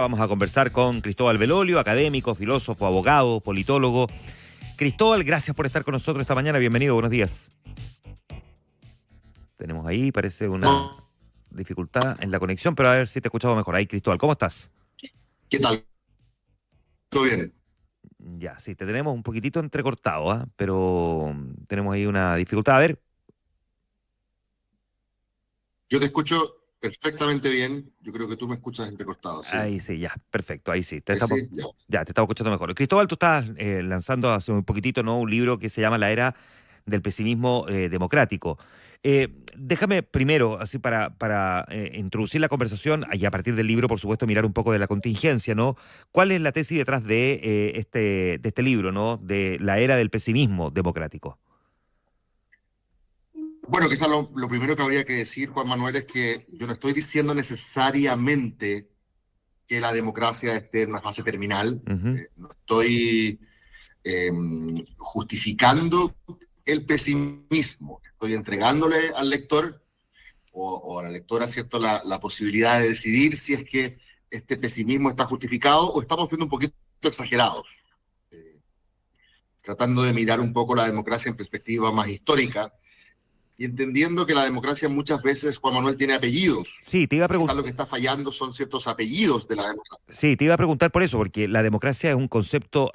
Vamos a conversar con Cristóbal Belolio, académico, filósofo, abogado, politólogo. Cristóbal, gracias por estar con nosotros esta mañana. Bienvenido, buenos días. Tenemos ahí, parece una dificultad en la conexión, pero a ver si te escuchamos mejor. Ahí, Cristóbal, ¿cómo estás? ¿Qué tal? ¿Todo bien? Ya, sí, te tenemos un poquitito entrecortado, pero tenemos ahí una dificultad. A ver. Yo te escucho perfectamente bien. Yo creo que tú me escuchas entrecortado, ¿sí? Ahí sí, ya, perfecto, ahí sí. Sí, ya. Ya, te estamos escuchando mejor. Cristóbal, tú estás lanzando hace un poquitito, ¿no? Un libro que se llama La Era del Pesimismo Democrático. Déjame primero, así para introducir la conversación, y a partir del libro, por supuesto, mirar un poco de la contingencia, ¿no? ¿Cuál es la tesis detrás de este libro, ¿no? De La Era del Pesimismo Democrático. Bueno, quizás lo primero que habría que decir, Juan Manuel, es que yo no estoy diciendo necesariamente que la democracia esté en una fase terminal. Ujú. No estoy eh, justificando el pesimismo. Estoy entregándole al lector o a la lectora, ¿cierto?, la posibilidad de decidir si es que este pesimismo está justificado o estamos siendo un poquito exagerados, tratando de mirar un poco la democracia en perspectiva más histórica y entendiendo que la democracia muchas veces, Juan Manuel, tiene apellidos. Sí, te iba a Quizás preguntar. lo que está fallando son ciertos apellidos de la democracia. Sí, te iba a preguntar por eso, porque la democracia es un concepto,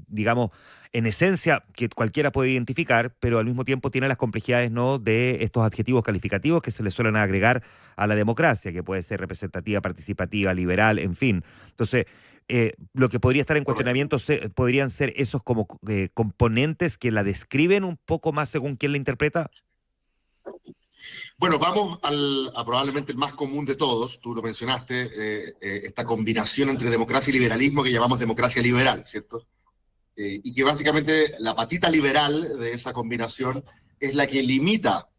digamos, en esencia que cualquiera puede identificar, pero al mismo tiempo tiene las complejidades, ¿no?, de estos adjetivos calificativos que se le suelen agregar a la democracia, que puede ser representativa, participativa, liberal, en fin. Entonces, lo que podría estar en Correcto. cuestionamiento podrían ser esos como componentes que la describen un poco más según quién la interpreta. Bueno, vamos a probablemente el más común de todos, tú lo mencionaste, esta combinación entre democracia y liberalismo que llamamos democracia liberal, ¿cierto? Y que básicamente la patita liberal de esa combinación es la que limita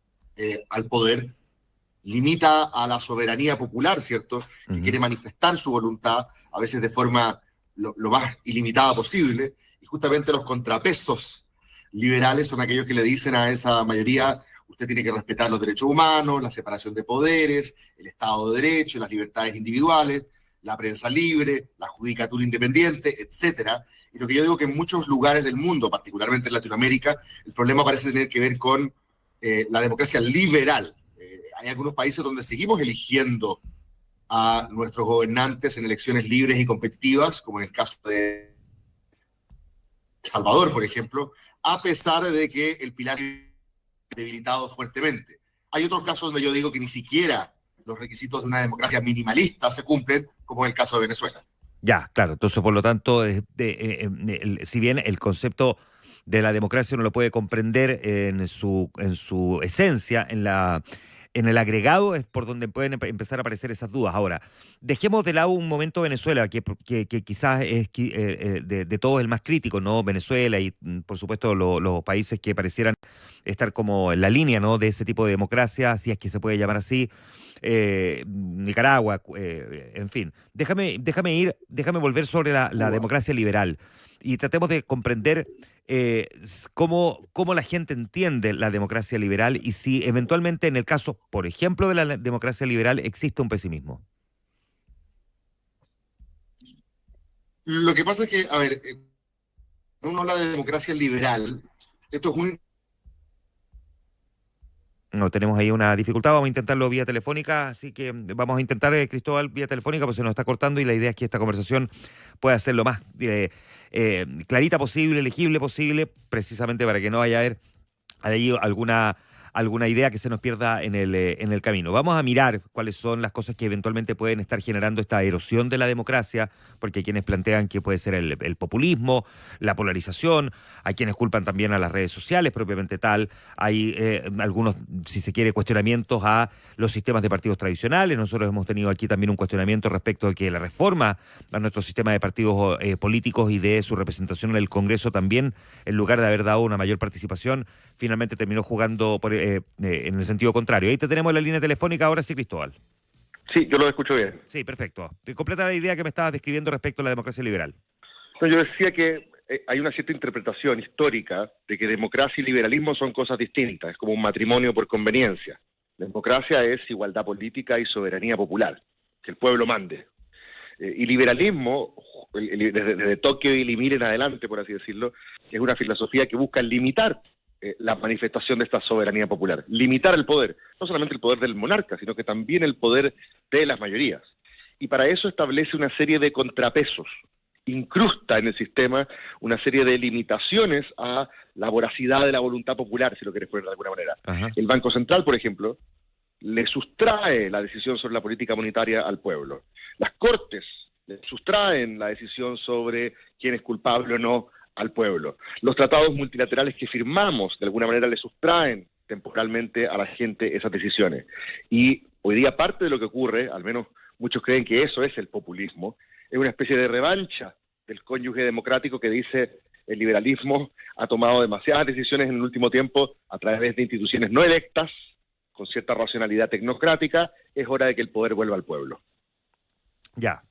al poder, limita a la soberanía popular, ¿cierto? Que Ujú. quiere manifestar su voluntad, a veces de forma lo más ilimitada posible, y justamente los contrapesos liberales son aquellos que le dicen a esa mayoría: usted tiene que respetar los derechos humanos, la separación de poderes, el Estado de Derecho, las libertades individuales, la prensa libre, la judicatura independiente, etcétera. Y lo que yo digo que en muchos lugares del mundo, particularmente en Latinoamérica, el problema parece tener que ver con la democracia liberal. Hay algunos países donde seguimos eligiendo a nuestros gobernantes en elecciones libres y competitivas, como en el caso de El Salvador, por ejemplo, a pesar de que el pilar debilitado fuertemente. Hay otros casos donde yo digo que ni siquiera los requisitos de una democracia minimalista se cumplen, como es el caso de Venezuela. Ya, claro. Entonces, por lo tanto, si bien el concepto de la democracia uno lo puede comprender en su esencia, en el agregado es por donde pueden empezar a aparecer esas dudas. Ahora, dejemos de lado un momento Venezuela, que quizás es de todos el más crítico, ¿no? Venezuela y, por supuesto, los países que parecieran estar como en la línea, ¿no?, de ese tipo de democracia, si es que se puede llamar así. Nicaragua, en fin. Déjame volver sobre la Cuba. democracia liberal y tratemos de comprender cómo la gente entiende la democracia liberal y si eventualmente en el caso, por ejemplo, de la democracia liberal existe un pesimismo. Lo que pasa es que, a ver, uno habla de democracia liberal, esto es un... No, tenemos ahí una dificultad, vamos a intentarlo vía telefónica, así que vamos a intentar, Cristóbal, vía telefónica, porque se nos está cortando y la idea es que esta conversación pueda ser lo más clarita posible, legible posible, precisamente para que no vaya a haber ahí alguna idea que se nos pierda en el camino. Vamos a mirar cuáles son las cosas que eventualmente pueden estar generando esta erosión de la democracia, porque hay quienes plantean que puede ser el populismo, la polarización, hay quienes culpan también a las redes sociales propiamente tal, hay algunos, si se quiere, cuestionamientos a los sistemas de partidos tradicionales. Nosotros hemos tenido aquí también un cuestionamiento respecto de que la reforma a nuestro sistema de partidos políticos y de su representación en el Congreso también, en lugar de haber dado una mayor participación, finalmente terminó jugando en el sentido contrario. Ahí te tenemos en la línea telefónica ahora sí, Cristóbal. Sí, yo lo escucho bien. Sí, perfecto. Te completa la idea que me estabas describiendo respecto a la democracia liberal. No, yo decía que hay una cierta interpretación histórica de que democracia y liberalismo son cosas distintas, es como un matrimonio por conveniencia. Democracia es igualdad política y soberanía popular, que el pueblo mande. Y liberalismo, desde Tocqueville y Mill en adelante, por así decirlo, es una filosofía que busca limitar la manifestación de esta soberanía popular, limitar el poder, no solamente el poder del monarca, sino que también el poder de las mayorías. Y para eso establece una serie de contrapesos, incrusta en el sistema una serie de limitaciones a la voracidad de la voluntad popular, si lo querés poner de alguna manera. Ajá. El Banco Central, por ejemplo, le sustrae la decisión sobre la política monetaria al pueblo. Las Cortes le sustraen la decisión sobre quién es culpable o no al pueblo. Los tratados multilaterales que firmamos, de alguna manera, le sustraen temporalmente a la gente esas decisiones. Y hoy día parte de lo que ocurre, al menos muchos creen que eso es el populismo, es una especie de revancha del cónyuge democrático que dice el liberalismo ha tomado demasiadas decisiones en el último tiempo a través de instituciones no electas, con cierta racionalidad tecnocrática, es hora de que el poder vuelva al pueblo. Ya.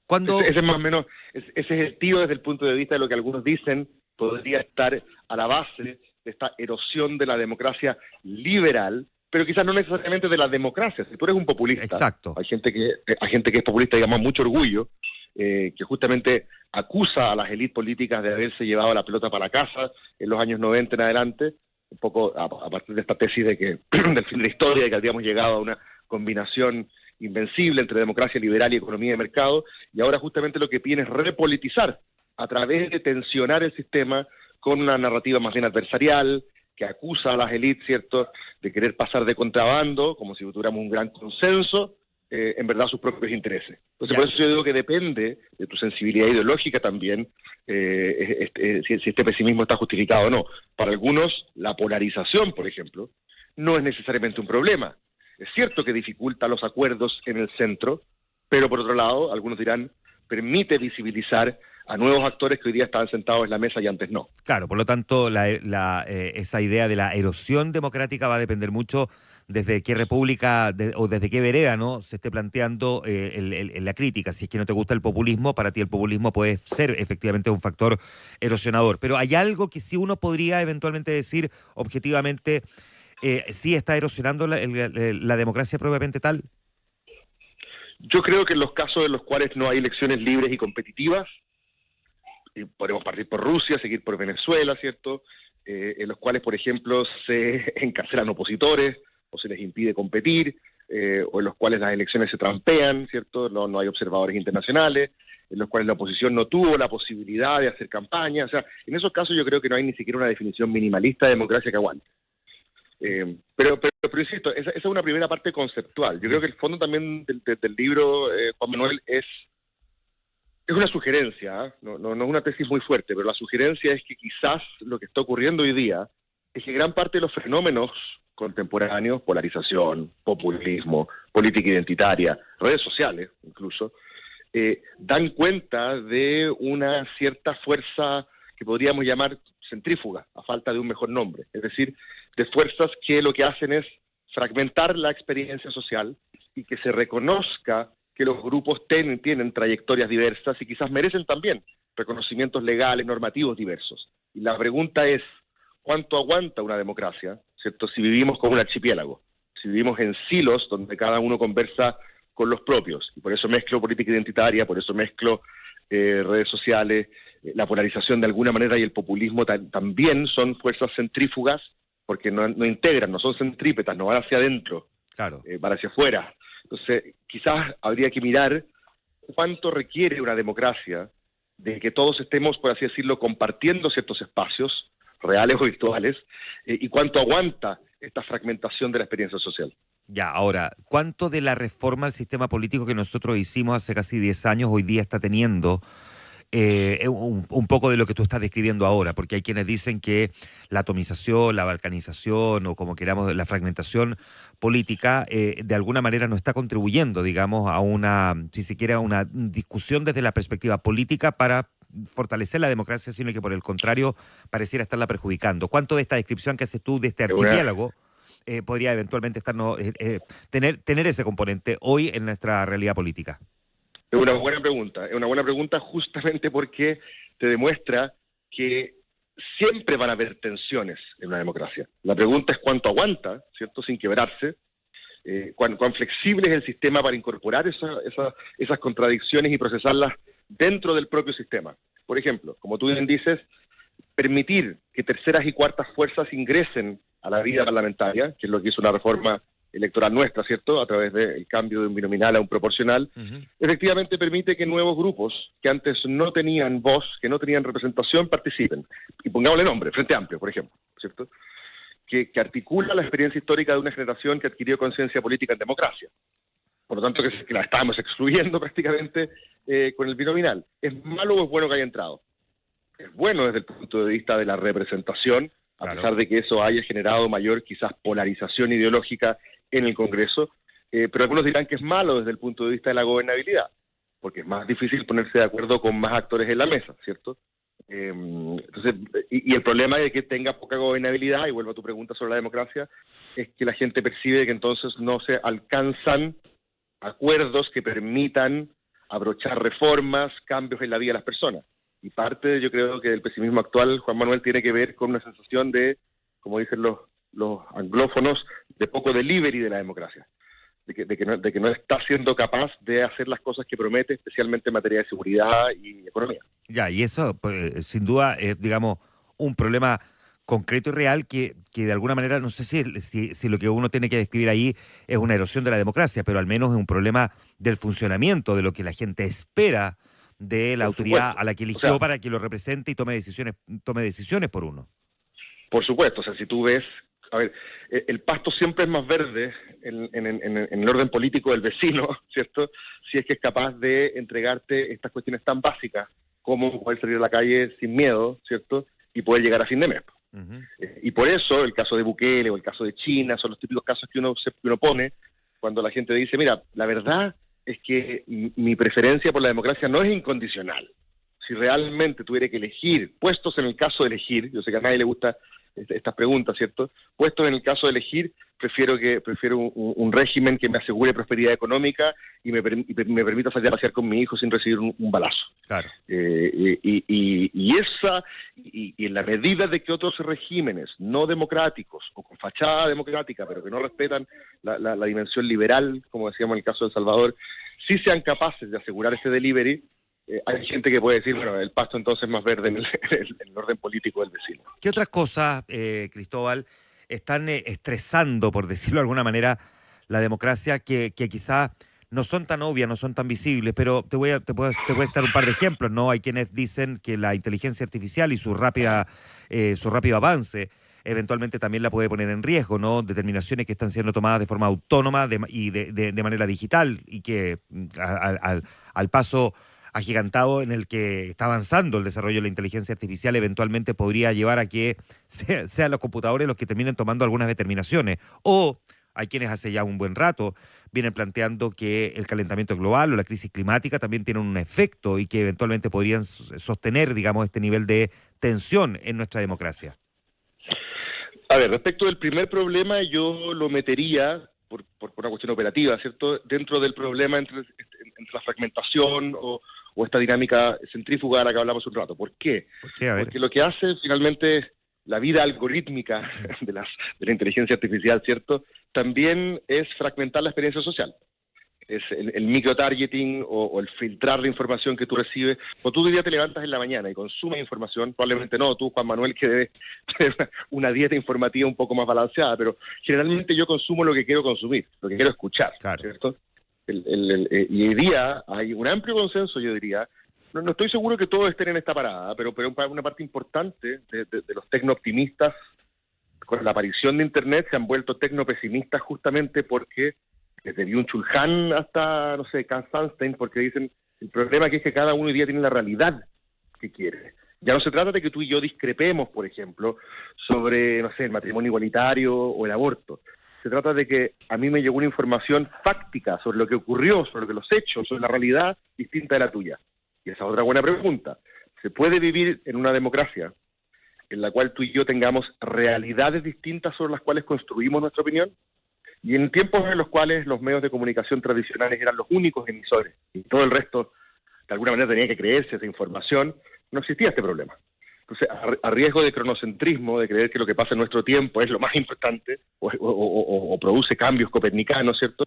Cuando... Ese es más o menos, ese es el tío desde el punto de vista de lo que algunos dicen podría estar a la base de esta erosión de la democracia liberal, pero quizás no necesariamente de la democracia. Si tú eres un populista, Exacto. hay gente que es populista y llama mucho orgullo, que justamente acusa a las élites políticas de haberse llevado la pelota para la casa en los años 90 en adelante, un poco a partir de esta tesis de que del fin de la historia, de que habíamos llegado a una combinación invencible entre democracia liberal y economía de mercado, y ahora justamente lo que piden es repolitizar a través de tensionar el sistema con una narrativa más bien adversarial, que acusa a las élites, ¿cierto?, de querer pasar de contrabando, como si tuviéramos un gran consenso, en verdad sus propios intereses. Entonces, por eso yo digo que depende de tu sensibilidad ideológica también, si este pesimismo está justificado o no. Para algunos, la polarización, por ejemplo, no es necesariamente un problema. Es cierto que dificulta los acuerdos en el centro, pero por otro lado, algunos dirán, permite visibilizar a nuevos actores que hoy día estaban sentados en la mesa y antes no. Claro, por lo tanto, esa idea de la erosión democrática va a depender mucho desde qué república o desde qué vereda, ¿no?, se esté planteando la crítica. Si es que no te gusta el populismo, para ti el populismo puede ser efectivamente un factor erosionador. Pero hay algo que sí uno podría eventualmente decir objetivamente, sí está erosionando la democracia propiamente tal. Yo creo que en los casos en los cuales no hay elecciones libres y competitivas, y podemos partir por Rusia, seguir por Venezuela, ¿cierto?, en los cuales, por ejemplo, se encarcelan opositores o se les impide competir, o en los cuales las elecciones se trampean, ¿cierto?, no hay observadores internacionales, en los cuales la oposición no tuvo la posibilidad de hacer campaña. O sea, en esos casos yo creo que no hay ni siquiera una definición minimalista de democracia que aguante. Pero insisto, esa es una primera parte conceptual. Yo creo que el fondo también del libro, Juan Manuel, es una sugerencia, no es una tesis muy fuerte, pero la sugerencia es que quizás lo que está ocurriendo hoy día es que gran parte de los fenómenos contemporáneos, polarización, populismo, política identitaria, redes sociales incluso, dan cuenta de una cierta fuerza que podríamos llamar centrífuga, a falta de un mejor nombre. Es decir, de fuerzas que lo que hacen es fragmentar la experiencia social y que se reconozca que los grupos tienen trayectorias diversas y quizás merecen también reconocimientos legales, normativos diversos. Y la pregunta es, ¿cuánto aguanta una democracia, ¿cierto?, si vivimos como un archipiélago, si vivimos en silos donde cada uno conversa con los propios? Y por eso mezclo política identitaria, por eso mezclo redes sociales, la polarización de alguna manera y el populismo también son fuerzas centrífugas, porque no integran, no son centrípetas, no van hacia adentro, Claro. van hacia afuera. Entonces, quizás habría que mirar cuánto requiere una democracia de que todos estemos, por así decirlo, compartiendo ciertos espacios, reales o virtuales, y cuánto aguanta esta fragmentación de la experiencia social. Ya, ahora, ¿cuánto de la reforma al sistema político que nosotros hicimos hace casi 10 años hoy día está teniendo un poco de lo que tú estás describiendo ahora? Porque hay quienes dicen que la atomización, la balcanización o como queramos, la fragmentación política de alguna manera no está contribuyendo, digamos, a una, si se quiere, a una discusión desde la perspectiva política para fortalecer la democracia, sino que por el contrario pareciera estarla perjudicando. ¿Cuánto de esta descripción que haces tú de este archipiélago podría eventualmente tener ese componente hoy en nuestra realidad política? Es una buena pregunta justamente porque te demuestra que siempre van a haber tensiones en una democracia. La pregunta es cuánto aguanta, ¿cierto?, sin quebrarse, cuán flexible es el sistema para incorporar esas contradicciones y procesarlas dentro del propio sistema. Por ejemplo, como tú bien dices, permitir que terceras y cuartas fuerzas ingresen a la vida parlamentaria, que es lo que hizo una reforma electoral nuestra, ¿cierto?, a través del cambio de un binominal a un proporcional, efectivamente permite que nuevos grupos que antes no tenían voz, que no tenían representación, participen. Y pongámosle nombre, Frente Amplio, por ejemplo, ¿cierto?, que articula la experiencia histórica de una generación que adquirió conciencia política en democracia. Por lo tanto, que la estábamos excluyendo prácticamente con el binominal. ¿Es malo o es bueno que haya entrado? Es bueno desde el punto de vista de la representación, a pesar de que eso haya generado mayor quizás polarización ideológica en el Congreso, pero algunos dirán que es malo desde el punto de vista de la gobernabilidad, porque es más difícil ponerse de acuerdo con más actores en la mesa, ¿cierto? Entonces, y el problema de que tenga poca gobernabilidad, y vuelvo a tu pregunta sobre la democracia, es que la gente percibe que entonces no se alcanzan acuerdos que permitan abrochar reformas, cambios en la vida de las personas. Y parte, yo creo, que del pesimismo actual, Juan Manuel, tiene que ver con una sensación de, como dicen los anglófonos, de poco delivery de la democracia, de que no está siendo capaz de hacer las cosas que promete, especialmente en materia de seguridad y economía. Ya, y eso, pues, sin duda, es, digamos, un problema concreto y real que de alguna manera, no sé si lo que uno tiene que describir ahí es una erosión de la democracia, pero al menos es un problema del funcionamiento, de lo que la gente espera de la autoridad a la que eligió, para que lo represente y tome decisiones por uno. Por supuesto, o sea, si tú ves, a ver, el pasto siempre es más verde en el orden político del vecino, ¿cierto? Si es que es capaz de entregarte estas cuestiones tan básicas como poder salir a la calle sin miedo, ¿cierto? Y poder llegar a fin de mes. Y por eso el caso de Bukele o el caso de China son los típicos casos que uno pone cuando la gente dice, mira, la verdad es que mi preferencia por la democracia no es incondicional. Si realmente tuviera que elegir, puestos en el caso de elegir, yo sé que a nadie le gusta estas preguntas, ¿cierto? Puestos en el caso de elegir, prefiero un régimen que me asegure prosperidad económica y me permita salir a pasear con mi hijo sin recibir un balazo. Claro. Y en la medida de que otros regímenes no democráticos o con fachada democrática, pero que no respetan la dimensión liberal, como decíamos en el caso de El Salvador, sí sean capaces de asegurar ese delivery, hay gente que puede decir, bueno, el pasto entonces es más verde en el orden político del vecino. ¿Qué otras cosas, Cristóbal, están estresando, por decirlo de alguna manera, la democracia que quizás no son tan obvias, no son tan visibles? Pero te voy a citar un par de ejemplos, ¿no? Hay quienes dicen que la inteligencia artificial y su rápido avance eventualmente también la puede poner en riesgo, ¿no? Determinaciones que están siendo tomadas de forma autónoma y de manera digital, y que al paso agigantado en el que está avanzando el desarrollo de la inteligencia artificial eventualmente podría llevar a que sean los computadores los que terminen tomando algunas determinaciones. O hay quienes hace ya un buen rato vienen planteando que el calentamiento global o la crisis climática también tienen un efecto y que eventualmente podrían sostener, digamos, este nivel de tensión en nuestra democracia. A ver, respecto del primer problema, yo lo metería, por una cuestión operativa, ¿cierto?, dentro del problema entre la fragmentación o esta dinámica centrífuga de la que hablamos un rato. ¿Por qué? Porque lo que hace finalmente la vida algorítmica de la inteligencia artificial, ¿cierto?, también es fragmentar la experiencia social. Es el microtargeting o el filtrar la información que tú recibes. O tú un día te levantas en la mañana y consumes información, probablemente no, tú, Juan Manuel, que debes tener una dieta informativa un poco más balanceada, pero generalmente yo consumo lo que quiero consumir, lo que quiero escuchar, claro, ¿cierto? Y hoy día hay un amplio consenso, yo diría. No estoy seguro que todos estén en esta parada, pero una parte importante de los tecno-optimistas con la aparición de Internet se han vuelto tecno-pesimistas justamente porque desde Byung-Chul Han hasta, no sé, Hans Sunstein, porque dicen, el problema aquí es que cada uno hoy día tiene la realidad que quiere. Ya no se trata de que tú y yo discrepemos, por ejemplo, sobre, no sé, el matrimonio igualitario o el aborto. Se trata de que a mí me llegó una información fáctica sobre lo que ocurrió, sobre los hechos, sobre la realidad distinta de la tuya. Y esa es otra buena pregunta. ¿Se puede vivir en una democracia en la cual tú y yo tengamos realidades distintas sobre las cuales construimos nuestra opinión? Y en tiempos en los cuales los medios de comunicación tradicionales eran los únicos emisores y todo el resto de alguna manera tenía que creerse esa información, no existía este problema. Entonces, a riesgo de cronocentrismo, de creer que lo que pasa en nuestro tiempo es lo más importante, o produce cambios copernicanos, ¿cierto?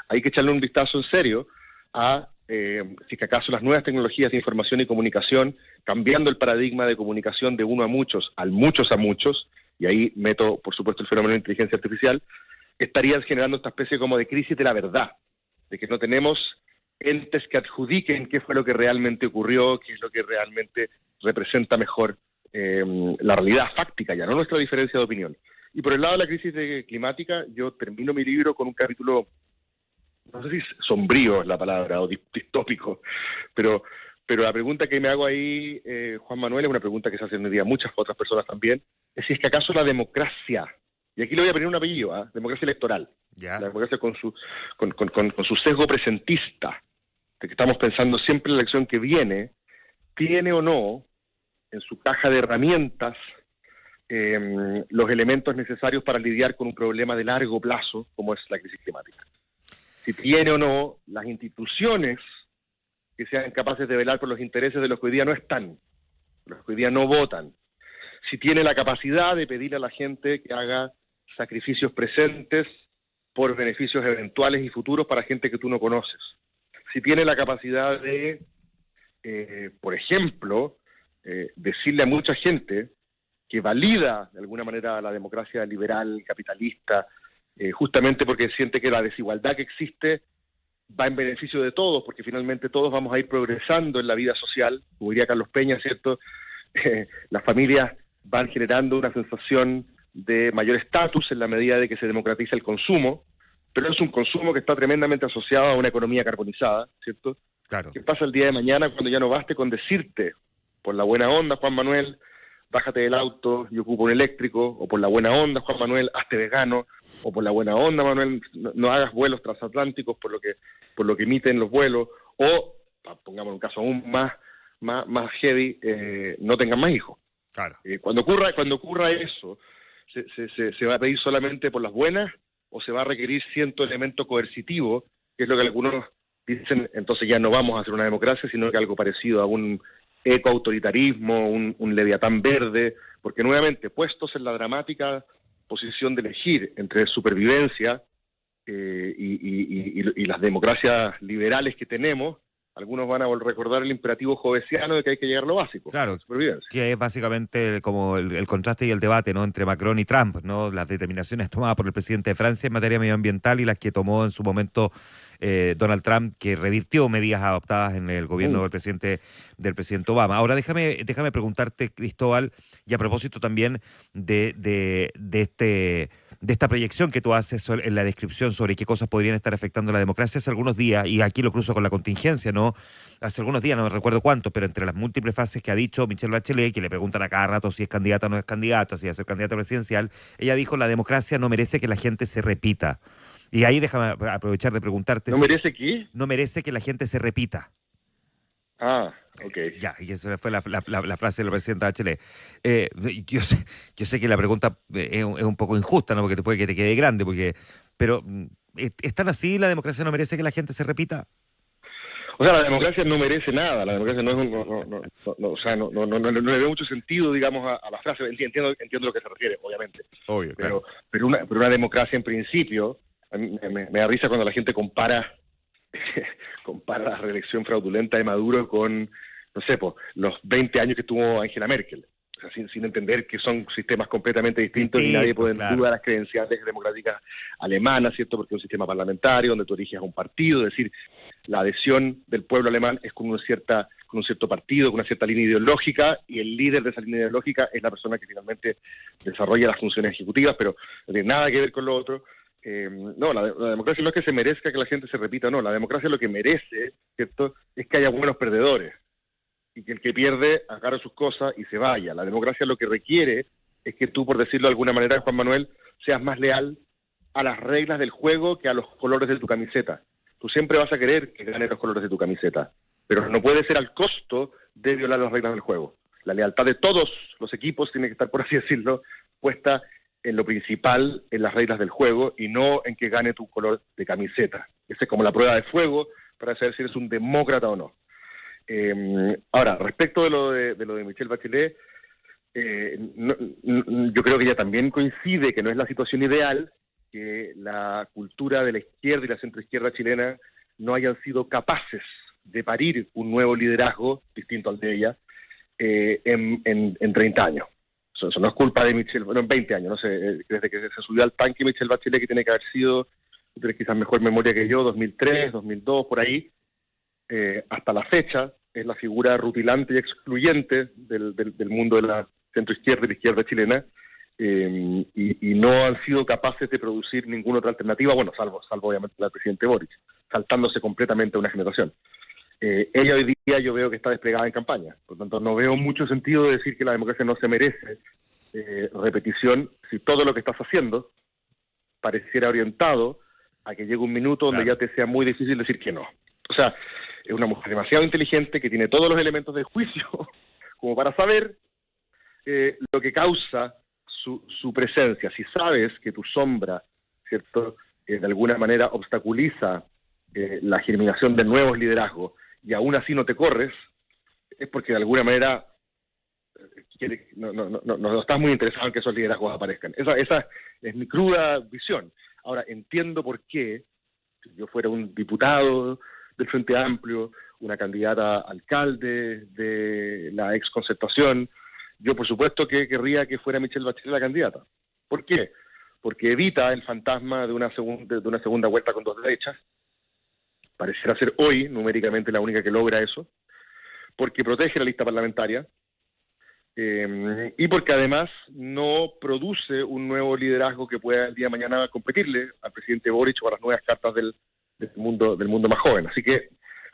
Hay que echarle un vistazo en serio a si que acaso las nuevas tecnologías de información y comunicación, cambiando el paradigma de comunicación de uno a muchos, al muchos a muchos, y ahí meto, por supuesto, el fenómeno de inteligencia artificial, estarían generando esta especie como de crisis de la verdad, de que no tenemos entes que adjudiquen qué fue lo que realmente ocurrió, qué es lo que realmente representa mejor la realidad fáctica, ya no nuestra diferencia de opinión. Y por el lado de la crisis climática, yo termino mi libro con un capítulo, no sé si sombrío es la palabra, o distópico, pero la pregunta que me hago ahí, Juan Manuel, es una pregunta que se hacen hoy día muchas otras personas también, es si es que acaso la democracia, y aquí le voy a poner un apellido, democracia electoral, Ya. la democracia con su sesgo presentista, de que estamos pensando siempre en la elección que viene, tiene o no en su caja de herramientas los elementos necesarios para lidiar con un problema de largo plazo como es la crisis climática. Si tiene o no las instituciones que sean capaces de velar por los intereses de los que hoy día no están, los que hoy día no votan. Si tiene la capacidad de pedirle a la gente que haga sacrificios presentes por beneficios eventuales y futuros para gente que tú no conoces. Si tiene la capacidad de, por ejemplo, decirle a mucha gente que valida de alguna manera la democracia liberal, capitalista, justamente porque siente que la desigualdad que existe va en beneficio de todos, porque finalmente todos vamos a ir progresando en la vida social, como diría Carlos Peña, ¿cierto? Las familias van generando una sensación de mayor estatus en la medida de que se democratiza el consumo, pero es un consumo que está tremendamente asociado a una economía carbonizada, ¿cierto? Claro. ¿Qué pasa el día de mañana cuando ya no baste con decirte, por la buena onda, Juan Manuel, bájate del auto y ocupa un eléctrico, o por la buena onda, Juan Manuel, hazte vegano, o por la buena onda, Manuel, no hagas vuelos transatlánticos por lo que emiten los vuelos, o, pongamos un caso aún más heavy, no tengan más hijos. Claro. Cuando ocurra eso, ¿se va a pedir solamente por las buenas o se va a requerir cierto elemento coercitivo, que es lo que algunos dicen, entonces ya no vamos a hacer una democracia, sino que algo parecido a un ecoautoritarismo, un leviatán verde, porque nuevamente, puestos en la dramática posición de elegir entre supervivencia y las democracias liberales que tenemos, algunos van a recordar el imperativo jovesiano de que hay que llegar a lo básico, Claro, supervivencia. que es básicamente como el contraste y el debate, ¿no?, entre Macron y Trump, ¿no? Las determinaciones tomadas por el presidente de Francia en materia medioambiental y las que tomó en su momento Donald Trump, que revirtió medidas adoptadas en el gobierno del presidente Obama. Ahora déjame preguntarte, Cristóbal, y a propósito también de esta proyección que tú haces en la descripción sobre qué cosas podrían estar afectando la democracia hace algunos días, y aquí lo cruzo con la contingencia, ¿no? Hace algunos días, no recuerdo cuánto, pero entre las múltiples frases que ha dicho Michelle Bachelet, que le preguntan a cada rato si es candidata o no es candidata, si va a ser candidata presidencial, ella dijo: la democracia no merece que la gente se repita. Y ahí déjame aprovechar de preguntarte. ¿No merece qué? No merece que la gente se repita. Ah, ok. Ya, y esa fue la frase de la presidenta Bachelet. Yo sé que la pregunta es un poco injusta, ¿no? Porque te puede que te quede grande, pero ¿es tan así? ¿La democracia no merece que la gente se repita? O sea, la democracia no merece nada, la democracia no es no le veo mucho sentido, digamos, a la frase. Entiendo lo que se refiere, obviamente. Obvio, claro. Pero una democracia en principio, a mí me da risa cuando la gente compara la reelección fraudulenta de Maduro con, no sé, los 20 años que tuvo Angela Merkel. O sea, sin entender que son sistemas completamente distintos y nadie puede en duda las credenciales democráticas alemanas, ¿cierto? Porque es un sistema parlamentario donde tú eliges a un partido, es decir, la adhesión del pueblo alemán es con un cierto partido, con una cierta línea ideológica, y el líder de esa línea ideológica es la persona que finalmente desarrolla las funciones ejecutivas, pero no tiene nada que ver con lo otro. No, la democracia no es que se merezca que la gente se repita, no, la democracia lo que merece, ¿cierto?, es que haya buenos perdedores, y que el que pierde agarre sus cosas y se vaya. La democracia lo que requiere es que tú, por decirlo de alguna manera, Juan Manuel, seas más leal a las reglas del juego que a los colores de tu camiseta. Tú siempre vas a querer que ganen los colores de tu camiseta, pero no puede ser al costo de violar las reglas del juego. La lealtad de todos los equipos tiene que estar, por así decirlo, puesta en lo principal, en las reglas del juego, y no en que gane tu color de camiseta. Esa es como la prueba de fuego para saber si eres un demócrata o no. Ahora, respecto de lo de Michelle Bachelet, yo creo que ella también coincide que no es la situación ideal, que la cultura de la izquierda y la centroizquierda chilena no hayan sido capaces de parir un nuevo liderazgo distinto al de ella en 30 años. Eso no es culpa de Michelle, bueno, en 20 años, no sé, desde que se subió al tanque Michelle Bachelet, que tiene que haber sido, tú tienes quizás mejor memoria que yo, 2003, 2002, por ahí, hasta la fecha, es la figura rutilante y excluyente del mundo de la centroizquierda y la izquierda chilena, y no han sido capaces de producir ninguna otra alternativa, bueno, salvo obviamente la del presidente Boric, saltándose completamente a una generación. Ella hoy día yo veo que está desplegada en campaña, por lo tanto no veo mucho sentido de decir que la democracia no se merece repetición si todo lo que estás haciendo pareciera orientado a que llegue un minuto donde ya te sea muy difícil decir que no. O sea, es una mujer demasiado inteligente que tiene todos los elementos de juicio como para saber lo que causa su presencia. Si sabes que tu sombra, ¿cierto?, de alguna manera obstaculiza la germinación de nuevos liderazgos y aún así no te corres, es porque de alguna manera no estás muy interesado en que esos liderazgos aparezcan. Esa es mi cruda visión. Ahora, entiendo por qué, si yo fuera un diputado del Frente Amplio, una candidata a alcalde de la ex Concertación, yo por supuesto que querría que fuera Michelle Bachelet la candidata. ¿Por qué? Porque evita el fantasma de una segunda vuelta con dos derechas. Pareciera ser hoy numéricamente la única que logra eso, porque protege la lista parlamentaria y porque además no produce un nuevo liderazgo que pueda el día de mañana competirle al presidente Boric o a las nuevas cartas del mundo más joven. Así que,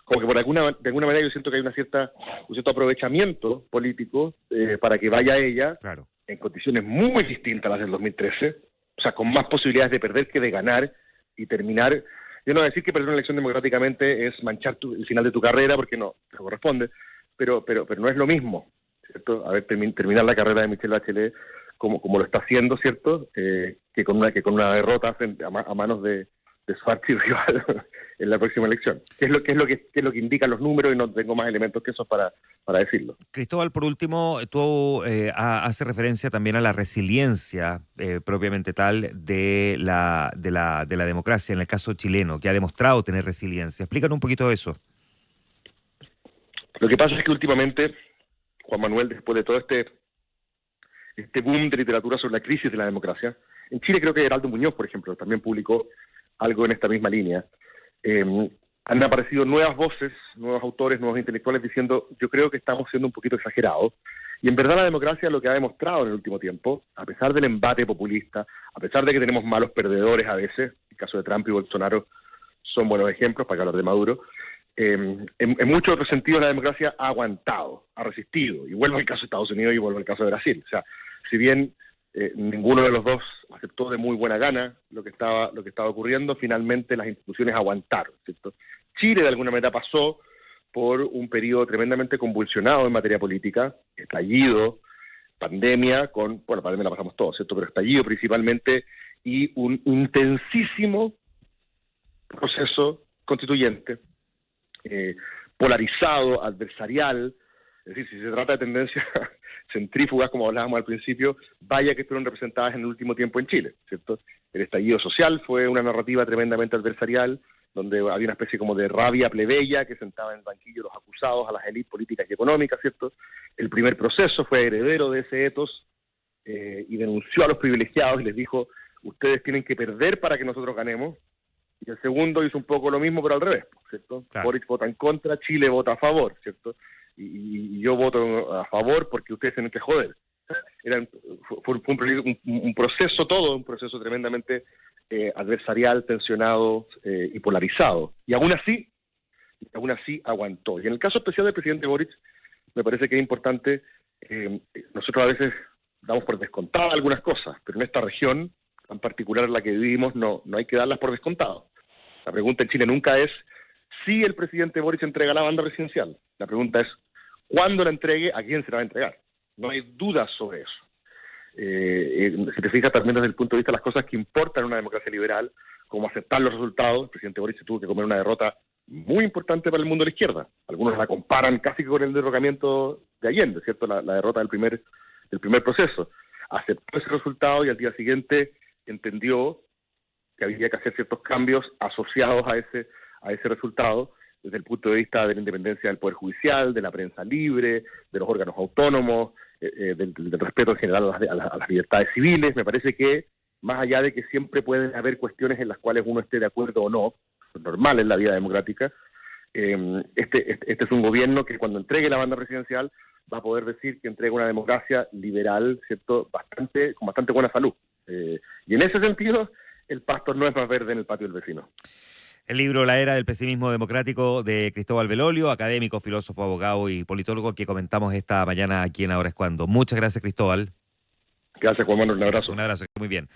como que de alguna manera yo siento que hay un cierto aprovechamiento político para que vaya ella, claro, en condiciones muy distintas a las del 2013, o sea, con más posibilidades de perder que de ganar y terminar. Yo no voy a decir que perder una elección democráticamente es manchar el final de tu carrera, porque no corresponde, pero no es lo mismo, ¿cierto? Terminar la carrera de Michelle Bachelet como lo está haciendo, ¿cierto? Que con una derrota a manos de su archirrival en la próxima elección. ¿Qué es lo que indican los números? Y no tengo más elementos que esos para decirlo. Cristóbal, por último, tú haces referencia también a la resiliencia propiamente tal de la democracia en el caso chileno, que ha demostrado tener resiliencia. Explícanos un poquito de eso. Lo que pasa es que últimamente, Juan Manuel, después de todo este boom de literatura sobre la crisis de la democracia, en Chile creo que Heraldo Muñoz, por ejemplo, también publicó algo en esta misma línea. Han aparecido nuevas voces, nuevos autores, nuevos intelectuales diciendo, yo creo que estamos siendo un poquito exagerados. Y en verdad la democracia lo que ha demostrado en el último tiempo, a pesar del embate populista, a pesar de que tenemos malos perdedores a veces, el caso de Trump y Bolsonaro son buenos ejemplos, para hablar de Maduro, en muchos otros sentidos la democracia ha aguantado, ha resistido, y vuelvo al caso de Estados Unidos y vuelvo al caso de Brasil. O sea, si bien ninguno de los dos aceptó de muy buena gana lo que estaba ocurriendo, finalmente las instituciones aguantaron, ¿cierto? Chile de alguna manera pasó por un periodo tremendamente convulsionado en materia política, estallido, pandemia, pandemia la pasamos todos, ¿cierto? Pero estallido principalmente, y un intensísimo proceso constituyente, polarizado, adversarial. Es decir, si se trata de tendencias centrífugas, como hablábamos al principio, vaya que estuvieron representadas en el último tiempo en Chile, ¿cierto? El estallido social fue una narrativa tremendamente adversarial, donde había una especie como de rabia plebeya que sentaba en el banquillo los acusados a las élites políticas y económicas, ¿cierto? El primer proceso fue heredero de ese etos y denunció a los privilegiados y les dijo, ustedes tienen que perder para que nosotros ganemos. Y el segundo hizo un poco lo mismo, pero al revés, ¿cierto? Claro. Boric vota en contra, Chile vota a favor, ¿cierto? Y yo voto a favor porque ustedes tienen que joder. Fue un proceso tremendamente adversarial, tensionado y polarizado. Y aún así aguantó. Y en el caso especial del presidente Boric, me parece que es importante, nosotros a veces damos por descontadas algunas cosas, pero en esta región, en particular en la que vivimos, no hay que darlas por descontado. La pregunta en Chile nunca es si el presidente Boric entrega la banda presidencial. La pregunta es cuándo la entregue, a quién se la va a entregar. No hay dudas sobre eso. Si te fijas también desde el punto de vista de las cosas que importan en una democracia liberal, como aceptar los resultados, el presidente Boric se tuvo que comer una derrota muy importante para el mundo de la izquierda. Algunos la comparan casi con el derrocamiento de Allende, ¿cierto? La derrota del el primer proceso. Aceptó ese resultado y al día siguiente entendió que había que hacer ciertos cambios asociados a ese resultado, desde el punto de vista de la independencia del Poder Judicial, de la prensa libre, de los órganos autónomos, del respeto en general a las libertades civiles. Me parece que, más allá de que siempre pueden haber cuestiones en las cuales uno esté de acuerdo o no, es normal en la vida democrática, este es un gobierno que cuando entregue la banda presidencial va a poder decir que entrega una democracia liberal, ¿cierto?, con bastante buena salud. Y en ese sentido, el pasto no es más verde en el patio del vecino. El libro La era del pesimismo democrático de Cristóbal Belolio, académico, filósofo, abogado y politólogo, que comentamos esta mañana aquí en Ahora es Cuando. Muchas gracias, Cristóbal. Gracias, Juan Manuel, un abrazo. Un abrazo, muy bien.